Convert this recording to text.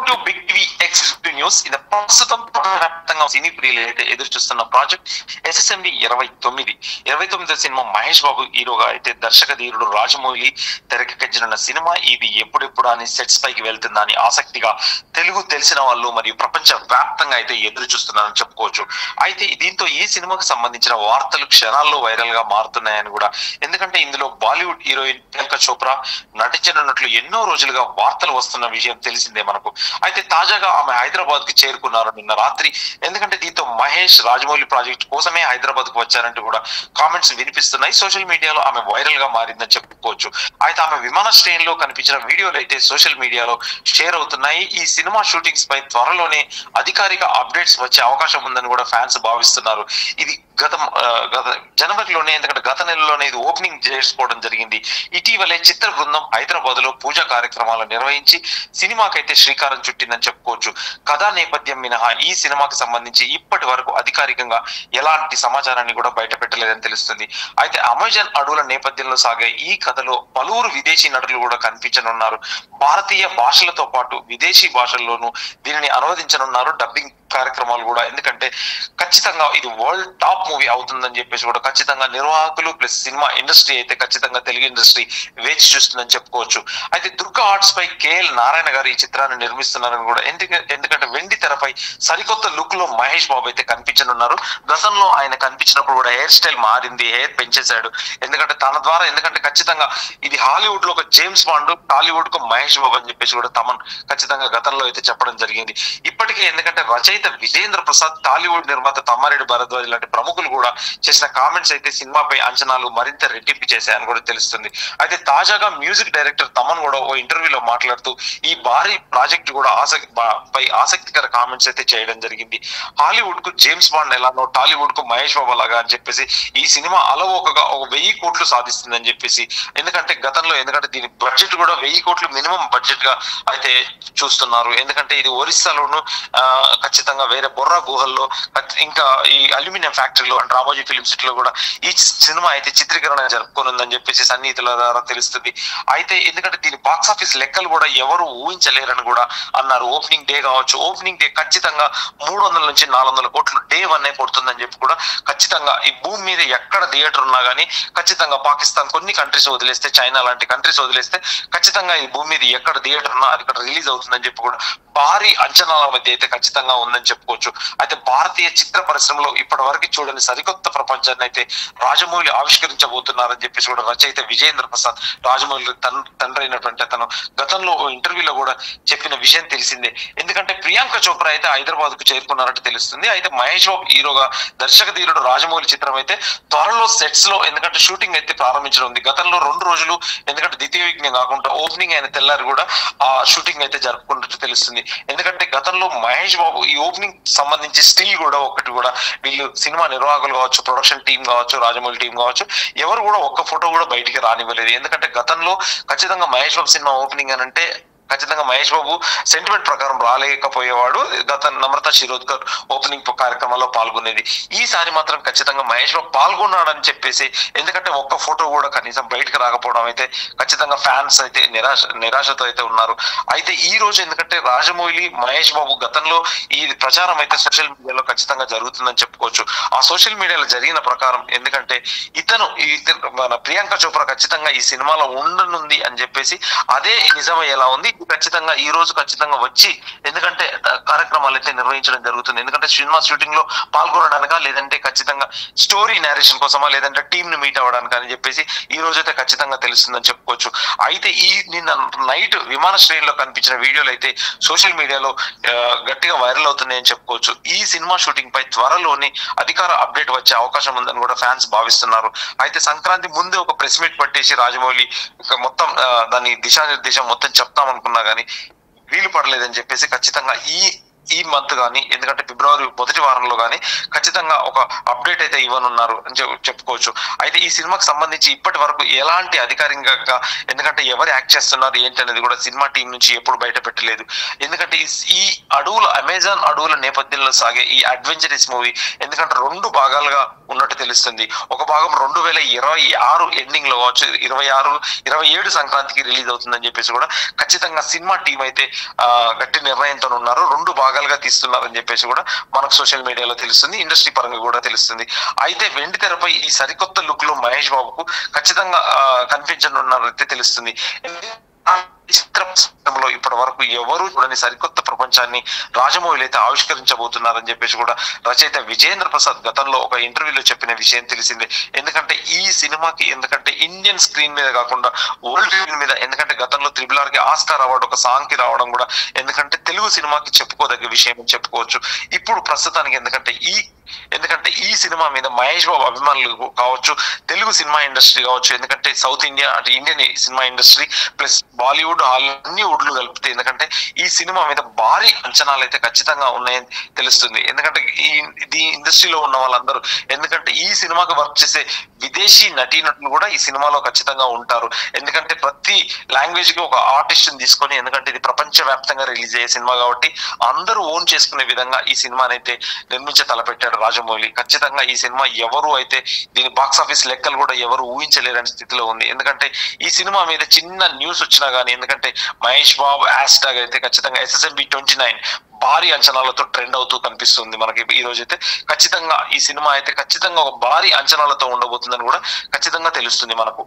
Welcome to big TV exclusive news. ఇది ప్రస్తుతం వ్యాప్తంగా సినీ ప్రియులు అయితే ఎదురు చూస్తున్న project SSMD 29 cinema. Mahesh Babu హీరోగా అయితే దర్శక ధీరుడు రాజమౌళి తెరకెక్కించిన సినిమా. ఇది ఎప్పుడెప్పుడు అని సెట్స్ పైకి వెళ్తుందా అని ఆసక్తిగా తెలుగు తెలిసిన వాళ్ళు మరియు ప్రపంచ వ్యాప్తంగా అయితే ఎదురు చూస్తున్నారని చెప్పుకోవచ్చు. అయితే దీంతో ఈ సినిమాకు సంబంధించిన వార్తలు క్షణాల్లో వైరల్ గా మారుతున్నాయని కూడా, ఎందుకంటే ఇందులో బాలీవుడ్ హీరోయిన్ ప్రియాంక చోప్రా నటించనున్నట్లు ఎన్నో రోజులుగా వార్తలు వస్తున్న విషయం తెలిసిందే మనకు. అయితే తాజాగా ఆమె హైదరాబాద్ కి చేరుకున్నారు నిన్న రాత్రి. ఎందుకంటే దీంతో మహేష్ రాజమౌళి ప్రాజెక్ట్ కోసమే హైదరాబాద్ కు వచ్చారంటూ కూడా కామెంట్స్ వినిపిస్తున్నాయి. సోషల్ మీడియాలో ఆమె వైరల్ గా మారిందని చెప్పుకోవచ్చు. అయితే ఆమె విమానాశ్రయంలో కనిపించిన వీడియోలు అయితే సోషల్ మీడియాలో షేర్ అవుతున్నాయి. ఈ సినిమా షూటింగ్స్ పై త్వరలోనే అధికారిక అప్డేట్స్ వచ్చే అవకాశం ఉందని కూడా ఫ్యాన్స్ భావిస్తున్నారు. ఇది గత జనవరిలోనే, ఎందుకంటే గత నెలలోనే ఇది ఓపెనింగ్ చేసుకోవడం జరిగింది. ఇటీవలే చిత్ర బృందం హైదరాబాద్ లో పూజా కార్యక్రమాలు నిర్వహించి సినిమాకైతే శ్రీకారం చుట్టిందని చెప్పుకోవచ్చు. కథా నేపథ్యం మినహా ఈ సినిమాకి సంబంధించి ఇప్పటి వరకు అధికారికంగా ఎలాంటి సమాచారాన్ని కూడా బయట పెట్టలేదని తెలుస్తుంది. అయితే అమెజాన్ అడవుల నేపథ్యంలో సాగే ఈ కథలో పలువురు విదేశీ నటులు కూడా కనిపించనున్నారు. భారతీయ భాషలతో పాటు విదేశీ భాషల్లోనూ దీనిని అనువదించనున్నారు. డబ్బింగ్ కార్యక్రమాలు కూడా, ఎందుకంటే ఖచ్చితంగా ఇది వరల్డ్ టాప్ మూవీ అవుతుందని చెప్పేసి కూడా ఖచ్చితంగా నిర్వాహకులు ప్లస్ సినిమా ఇండస్ట్రీ అయితే ఖచ్చితంగా తెలుగు ఇండస్ట్రీ వేచి చూస్తుందని చెప్పుకోవచ్చు. అయితే దుర్గా ఆర్ట్స్ పై KL నారాయణ గారు ఈ చిత్రాన్ని నిర్మిస్తున్నారని కూడా, ఎందుకంటే వెండి తెరపై సరికొత్త లుక్ లో మహేష్ బాబు అయితే కనిపించనున్నారు. గతంలో ఆయన కనిపించినప్పుడు కూడా హెయిర్ స్టైల్ మారింది, హెయిర్ పెంచేశాడు. ఎందుకంటే తన ద్వారా, ఎందుకంటే ఖచ్చితంగా ఇది హాలీవుడ్ లో ఒక జేమ్స్ బాండ్, టాలీవుడ్ కు మహేష్ బాబు అని చెప్పేసి కూడా తమన్ ఖచ్చితంగా గతంలో అయితే చెప్పడం జరిగింది. ఇప్పటికే ఎందుకంటే రచయిత విజేంద్ర ప్రసాద్, టాలీవుడ్ నిర్మాత తమ్మారెడ్డి భరద్వాజ్ లాంటి ప్రముఖులు కూడా చేసిన కామెంట్స్ అయితే సినిమాపై అంచనాలు మరింత రెట్టింపు చేశాయని కూడా తెలుస్తుంది. అయితే తాజాగా మ్యూజిక్ డైరెక్టర్ తమన్ కూడా ఓ ఇంటర్వ్యూలో మాట్లాడుతూ ఈ భారీ ప్రాజెక్ట్ కూడా ఆసక్తికర కామెంట్స్ అయితే చేయడం జరిగింది. హాలీవుడ్ కు జేమ్స్ బాండ్ ఎలానో టాలీవుడ్ కు మహేష్ బాబు లాగా అని చెప్పేసి ఈ సినిమా అలవోకగా 1000 కోట్లు సాధిస్తుందని చెప్పేసి, ఎందుకంటే గతంలో, ఎందుకంటే దీని బడ్జెట్ కూడా 1000 కోట్లు మినిమం బడ్జెట్ గా అయితే చూస్తున్నారు. ఎందుకంటే ఇది ఒరిస్సాలోను ఖచ్చితంగా వేరే బొర్రా గుహల్లో, ఇంకా ఈ అల్యూమినియం ఫ్యాక్టరీలో అంటే రామోజీ ఫిలిం సిటీలో కూడా ఈ సినిమా అయితే చిత్రీకరణ జరుపుకోనుందని చెప్పేసి సన్నిహితుల ద్వారా తెలుస్తుంది. అయితే ఎందుకంటే దీని బాక్స్ ఆఫీస్ లెక్కలు కూడా ఎవరు ఊహించలేరని కూడా అన్నారు. ఓపెనింగ్ డే కావచ్చు, ఓపెనింగ్ డే ఖచ్చితంగా 300 నుంచి 400 కోట్లు డే 1 కొడుతుందని చెప్పి కూడా ఖచ్చితంగా ఈ భూమి మీద ఎక్కడ థియేటర్ ఉన్నా కానీ ఖచ్చితంగా పాకిస్తాన్ కొన్ని కంట్రీస్ వదిలేస్తే, చైనా లాంటి కంట్రీస్ వదిలేస్తే ఖచ్చితంగా ఈ భూమి మీద ఎక్కడ థియేటర్ ఉన్నా అది ఇక్కడ రిలీజ్ అవుతుందని చెప్పి కూడా భారీ అంచనాల మధ్య అయితే ఖచ్చితంగా ఉందని చెప్పుకోవచ్చు. అయితే భారతీయ చిత్ర పరిశ్రమలో ఇప్పటి వరకు చూడని సరికొత్త ప్రపంచాన్ని అయితే రాజమౌళి ఆవిష్కరించబోతున్నారని చెప్పేసి కూడా రచయిత విజేంద్ర ప్రసాద్, రాజమౌళి తండ్రి అయినటువంటి అతను గతంలో ఇంటర్వ్యూలో కూడా చెప్పిన విషయం తెలిసిందే. ఎందుకంటే ప్రియాంక చోప్రా అయితే హైదరాబాద్ కు చేరుకున్నారంటే తెలుస్తుంది. అయితే మహేష్ బాబు హీరోగా దర్శక ధీరుడు రాజమౌళి చిత్రం అయితే త్వరలో సెట్స్ లో, ఎందుకంటే షూటింగ్ అయితే ప్రారంభించడం ఉంది. గతంలో 2 రోజులు, ఎందుకంటే ద్వితీయ విఘ్నం కాకుండా ఓపెనింగ్ అయిన తెల్లారి కూడా ఆ షూటింగ్ అయితే జరుపుకున్నట్టు తెలుస్తుంది. ఎందుకంటే గతంలో మహేష్ బాబు ఈ ఓపెనింగ్ సంబంధించి స్టిల్ కూడా ఒకటి కూడా వీళ్ళు సినిమా నిర్వాహకులు కావచ్చు, ప్రొడక్షన్ టీం కావచ్చు, రాజమౌళి టీం కావచ్చు, ఎవరు కూడా ఒక్క ఫోటో కూడా బయటికి రానివ్వలేదు. ఎందుకంటే గతంలో ఖచ్చితంగా మహేష్ బాబు సినిమా ఓపెనింగ్ అని అంటే ఖచ్చితంగా మహేష్ బాబు సెంటిమెంట్ ప్రకారం రాలేకపోయేవాడు. గత నమ్రత శిరోద్కర్ ఓపెనింగ్ కార్యక్రమంలో పాల్గొనేది. ఈసారి మాత్రం ఖచ్చితంగా మహేష్ బాబు పాల్గొన్నాడని చెప్పేసి, ఎందుకంటే ఒక్క ఫోటో కూడా కనీసం బయటకు రాకపోవడం అయితే ఖచ్చితంగా ఫ్యాన్స్ అయితే నిరాశతో అయితే ఉన్నారు. అయితే ఈ రోజు, ఎందుకంటే రాజమౌళి మహేష్ బాబు గతంలో ఈ ప్రచారం అయితే సోషల్ మీడియాలో ఖచ్చితంగా జరుగుతుందని చెప్పుకోవచ్చు. ఆ సోషల్ మీడియాలో జరిగిన ప్రకారం, ఎందుకంటే మన ప్రియాంక చోప్రా ఖచ్చితంగా ఈ సినిమాలో ఉండనుంది అని చెప్పేసి, అదే నిజమయ్యేలా ఉంది. ఖచ్చితంగా ఈ రోజు ఖచ్చితంగా వచ్చి, ఎందుకంటే కార్యక్రమాలు అయితే నిర్వహించడం జరుగుతుంది. ఎందుకంటే సినిమా షూటింగ్ లో పాల్గొనడానికా, లేదంటే ఖచ్చితంగా స్టోరీ నేరేషన్ కోసమా, లేదంటే టీమ్ ని మీట్ అవ్వడానికి అని చెప్పేసి ఈ రోజు అయితే ఖచ్చితంగా తెలుస్తుందని చెప్పుకోవచ్చు. అయితే నిన్న నైట్ విమానాశ్రయంలో కనిపించిన వీడియోలు అయితే సోషల్ మీడియాలో గట్టిగా వైరల్ అవుతున్నాయని చెప్పుకోవచ్చు. ఈ సినిమా షూటింగ్ పై త్వరలోని అధికార అప్డేట్ వచ్చే అవకాశం ఉందని కూడా ఫ్యాన్స్ భావిస్తున్నారు. అయితే సంక్రాంతి ముందే ఒక ప్రెస్ మీట్ పట్టేసి రాజమౌళి మొత్తం దాని దిశానిర్దేశం మొత్తం చెప్తామనుకున్నా కానీ వీలు పడలేదని చెప్పేసి ఖచ్చితంగా ఈ ఈ మంత్ కానీ, ఎందుకంటే ఫిబ్రవరి మొదటి వారంలో కానీ ఖచ్చితంగా ఒక అప్డేట్ అయితే ఇవ్వనున్నారు అని చెప్పుకోవచ్చు. అయితే ఈ సినిమాకి సంబంధించి ఇప్పటి వరకు ఎలాంటి అధికారికంగా, ఎందుకంటే ఎవరు యాక్ట్ చేస్తున్నారు ఏంటి అనేది కూడా సినిమా టీం నుంచి ఎప్పుడు బయట పెట్టలేదు. ఎందుకంటే ఈ అడవుల, అమెజాన్ అడవుల నేపథ్యంలో సాగే ఈ అడ్వెంచరస్ మూవీ ఎందుకంటే 2 భాగాలుగా ఉన్నట్టు తెలుస్తుంది. ఒక భాగం 2026 ఎండింగ్ లో కావచ్చు, 27 సంక్రాంతికి రిలీజ్ అవుతుందని చెప్పేసి కూడా ఖచ్చితంగా సినిమా టీం అయితే గట్టి నిర్ణయంతో ఉన్నారు. 2 భాగాలుగా తీస్తున్నారని చెప్పేసి కూడా మనకు సోషల్ మీడియాలో తెలుస్తుంది, ఇండస్ట్రీ పరంగా కూడా తెలుస్తుంది. అయితే వెండి తెరపై ఈ సరికొత్త లుక్ లో మహేష్ బాబుకు ఖచ్చితంగా కనిపించనున్నారైతే తెలుస్తుంది. చిత్రంలో ఇప్పటి వరకు ఎవరు చూడని సరికొత్త ప్రపంచాన్ని రాజమౌళి అయితే ఆవిష్కరించబోతున్నారని చెప్పేసి కూడా రచయిత విజయేంద్ర ప్రసాద్ గతంలో ఒక ఇంటర్వ్యూలో చెప్పిన విషయం తెలిసిందే. ఎందుకంటే ఈ సినిమాకి, ఎందుకంటే ఇండియన్ స్క్రీన్ మీద కాకుండా వరల్డ్ స్క్రీన్ మీద, ఎందుకంటే గతంలో RRR కి ఆస్కార్ అవార్డు ఒక సాంగ్ కి రావడం కూడా ఎందుకంటే తెలుగు సినిమాకి చెప్పుకోదగ్గ విషయం అని చెప్పుకోవచ్చు. ఇప్పుడు ప్రస్తుతానికి ఎందుకంటే ఈ సినిమా మీద మహేష్ బాబు అభిమానులు కావచ్చు, తెలుగు సినిమా ఇండస్ట్రీ కావచ్చు, ఎందుకంటే సౌత్ ఇండియా అంటే Indian cinema industry plus Bollywood అన్ని వుడ్లు కలిపితే ఎందుకంటే ఈ సినిమా మీద భారీ అంచనాలు అయితే ఖచ్చితంగా ఉన్నాయని తెలుస్తుంది. ఎందుకంటే ఈ ఇండస్ట్రీలో ఉన్న వాళ్ళందరూ, ఎందుకంటే ఈ సినిమాకి వర్క్ చేసే విదేశీ నటీనటులు కూడా ఈ సినిమాలో ఖచ్చితంగా ఉంటారు. ఎందుకంటే ప్రతి లాంగ్వేజ్ కి ఒక ఆర్టిస్ట్ ని తీసుకొని, ఎందుకంటే ఇది ప్రపంచ వ్యాప్తంగా రిలీజ్ అయ్యే సినిమా కాబట్టి అందరూ ఓన్ చేసుకునే విధంగా ఈ సినిమాని అయితే నిర్మించే తలపెట్టాడు రాజమౌళి. ఖచ్చితంగా ఈ సినిమా ఎవరు అయితే దీని బాక్స్ ఆఫీస్ లెక్కలు కూడా ఎవరు ఊహించలేరని స్థితిలో ఉంది. ఎందుకంటే ఈ సినిమా మీద చిన్న న్యూస్ వచ్చినా గానీ, ఎందుకంటే మహేష్ బాబు హ్యాష్ ట్యాగ్ అయితే ఖచ్చితంగా SSMB29 భారీ అంచనాలతో ట్రెండ్ అవుతూ కనిపిస్తుంది మనకి ఈ రోజు అయితే. ఖచ్చితంగా ఈ సినిమా అయితే ఖచ్చితంగా ఒక భారీ అంచనాలతో ఉండబోతుందని కూడా ఖచ్చితంగా తెలుస్తుంది మనకు.